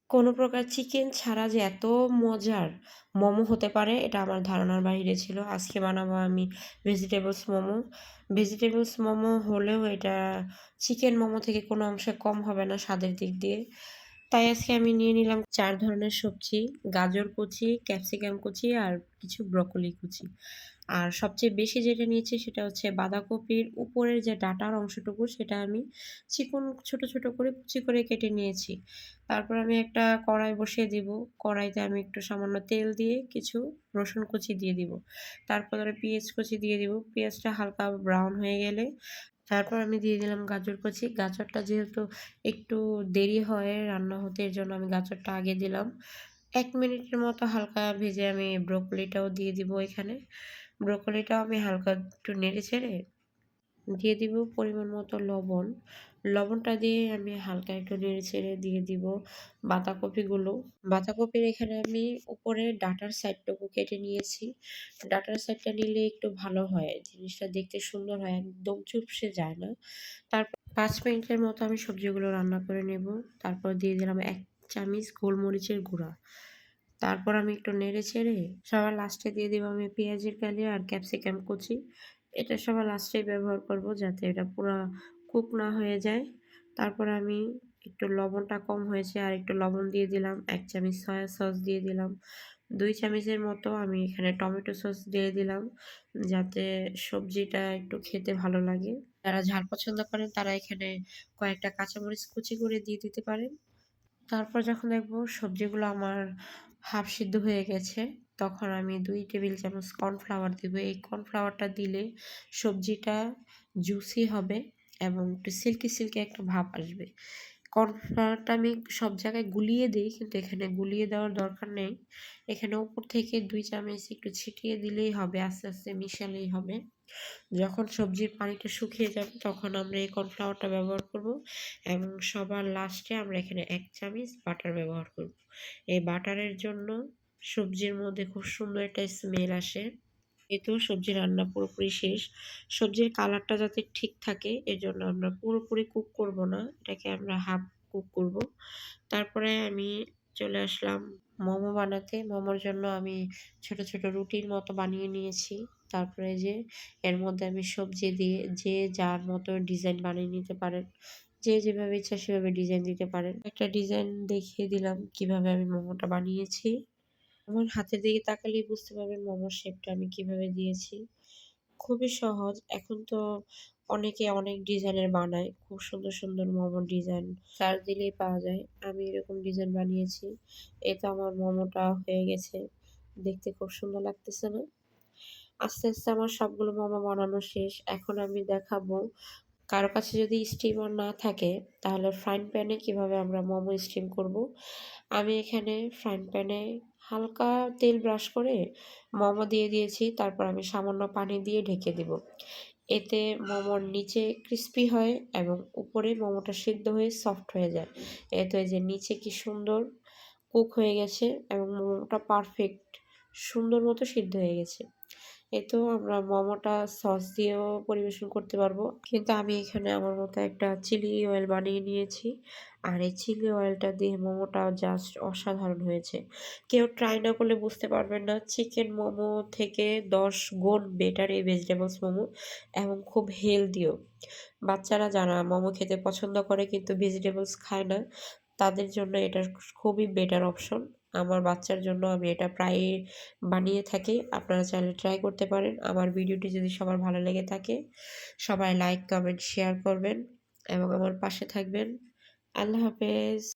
কোনো প্রকার চিকেন ছাড়া যে এত মজার মোমো হতে পারে এটা আমার ধারণার বাহিরে ছিল। আজকে বানাবো আমি ভেজিটেবলস মোমো। ভেজিটেবলস মোমো হলেও এটা চিকেন মোমো থেকে কোনো অংশে কম হবে না স্বাদের দিক দিয়ে। তাই আজকে আমি নিয়ে নিলাম ৪ ধরনের সবজি, গাজর কুচি, ক্যাপসিকাম কুচি আর কিছু ব্রকলি কুচি। আর সবচেয়ে বেশি যেটা নিয়েছি সেটা হচ্ছে বাঁধাকপির উপরের যে ডাঁটার অংশটুকু সেটা আমি চিকন ছোট, ছোট করে কুচি করে কেটে নিয়েছি। তারপর আমি একটা কড়াই বসিয়ে দিব। কড়াইতে আমি একটু সামান্য তেল দিয়ে কিছু রসুন কুচি দিয়ে দিব। তারপরে পেঁয়াজ কুচি দিয়ে দিব। পেঁয়াজটা হালকা ব্রাউন হয়ে গেলে তারপর আমি দিয়ে দিলাম গাজর কুচি। গাজরটা যেহেতু একটু দেরি হয় রান্না হতে এজন্য আমি গাজরটা আগে দিলাম। ১ মিনিটের মতো হালকা ভেজে আমি ব্রকোলিটাও দিয়ে দিব এখানে। ব্রকোলিটাও আমি হালকা একটু নেড়েচেড়ে দিয়ে দিব পরিমাণ মতো লবণ। লবণটা দিয়ে আমি হালকা একটু নেড়েচেড়ে দিয়ে দিব বাঁধাকপিগুলো। বাঁধাকপির এখানে আমি উপরে ডাঁটার সাইডটুকু কেটে নিয়েছি। ডাঁটার সাইডটা নিলে একটু ভালো হয়। জিনিসটা দেখতে সুন্দর হয়, একদম চুপসে যায় না। তারপর ৫ মিনিটের মতো আমি সবজিগুলো রান্না করে নেব। তারপর দিয়ে দিলাম ১ চামচ গোলমরিচের গুঁড়া। তারপর আমি একটু নেড়েচেড়ে সবার লাস্টে দিয়ে দিব আমি পেঁয়াজের কালি আর ক্যাপসিকাম কুচি। এটা সবার লাস্টেই ব্যবহার করব যাতে এটা পুরা কুক না হয়ে যায়। তারপর আমি একটু লবণটা কম হয়েছে আর একটু লবণ দিয়ে দিলাম। ১ চামচ সয়া সস দিয়ে দিলাম। ২ চামচের মতো আমি এখানে টমেটো সস দিয়ে দিলাম যাতে সবজিটা একটু খেতে ভালো লাগে। যারা ঝাল পছন্দ করেন তারা এখানে কয়েকটা কাঁচামরিচ কুচি করে দিয়ে দিতে পারেন। তারপর যখন দেখবো সবজিগুলো আমার হাফ সিদ্ধ হয়ে গেছে, তখন আমি ২ টেবিল চামচ কর্নফ্লাওয়ার দিব। এই কর্নফ্লাওয়ারটা দিলে সবজিটা জুসি হবে এবং একটু সিল্কি, সিল্কি একটা ভাব আসবে। কর্নফ্লাওয়ারটা আমি সব জায়গায় গুলিয়ে দেই, কিন্তু এখানে গুলিয়ে দেওয়ার দরকার নেই। এখানে উপর থেকে ২ চামচ একটু ছিটিয়ে দিলেই হবে, আস্তে, আস্তে মিশালেই হবে। যখন সবজির পানিটা শুকিয়ে যাবে তখন আমরা এই কর্নফ্লাওয়ারটা ব্যবহার করব এবং সবার লাস্টে আমরা এখানে ১ চামচ বাটার ব্যবহার করব। এই বাটারের জন্য সবজির মধ্যে খুব সুন্দর একটা স্মেল আসে। যেহেতু সবজি রান্না পুরোপুরি শেষ, সবজির কালারটা যাতে ঠিক থাকে এজন্য আমরা পুরোপুরি কুক করব না, এটাকে আমরা হাফ কুক করব। তারপরে আমি চলে আসলাম মোমো বানাতে। মোমোর জন্য আমি ছোট, ছোট রুটির মতো বানিয়ে নিয়েছি। তারপরে যে এর মধ্যে আমি সবজি দিয়ে যে যার মতো ডিজাইন বানিয়ে নিতে পারেন। যে যেভাবে ইচ্ছা সেভাবে ডিজাইন দিতে পারেন। একটা ডিজাইন দেখিয়ে দিলাম কিভাবে আমি মোমোটা বানিয়েছি। আমার হাতের দিকে তাকালেই বুঝতে পারবেন মোমোর শেপটা আমি কিভাবে দিয়েছি। খুবই সহজ। এখন তো অনেকে অনেক ডিজাইনের বানায়। খুব সুন্দর, সুন্দর মোমোর ডিজাইন সার্চ দিলেই পাওয়া যায়। আমি এরকম ডিজাইন বানিয়েছি। এই তো আমার মোমোটা হয়ে গেছে। দেখতে খুব সুন্দর লাগতেছে না? আস্তে, আস্তে আমার সবগুলো মোমো বানানো শেষ। এখন আমি দেখাবো কারো কাছে যদি স্টিমার না থাকে তাহলে ফ্রাইং প্যানে কিভাবে আমরা মোমো স্টিম করব। আমি এখানে ফ্রাইং প্যানে হালকা তেল ব্রাশ করে মোমো দিয়ে দিয়েছি। তারপর আমি সামান্য পানি দিয়ে ঢেকে দেব। এতে মোমোর নিচে ক্রিস্পি হয় এবং উপরে মোমোটা সিদ্ধ হয়ে সফট হয়ে যায়। এতে এই যে নিচে কি সুন্দর কুক হয়ে গেছে এবং মোমোটা পারফেক্ট সুন্দর মতো সিদ্ধ হয়ে গেছে। এতেও আমরা মোমোটা সস দিয়েও পরিবেশন করতে পারবো। কিন্তু আমি এখানে আমার মতো একটা চিলি অয়েল বানিয়ে নিয়েছি। আর এই চিলি অয়েলটা দিয়ে মোমোটা জাস্ট অসাধারণ হয়েছে। কেউ ট্রাই না করলে বুঝতে পারবেন না। চিকেন মোমো থেকে ১০ গুণ বেটার এই ভেজিটেবলস মোমো এবং খুব হেলদিও। বাচ্চারা যারা মোমো খেতে পছন্দ করে কিন্তু ভেজিটেবলস খায় না, তাদের জন্য এটা খুবই বেটার অপশন। আমার বাচ্চার জন্য আমি এটা প্রায়ই বানিয়ে থাকি। আপনারা চাইলে ট্রাই করতে পারেন। আমার ভিডিওটি যদি সবার ভালো লেগে থাকে, সবাই লাইক, কমেন্ট, শেয়ার করবেন এবং আমার পাশে থাকবেন। আল্লাহ হাফেজ।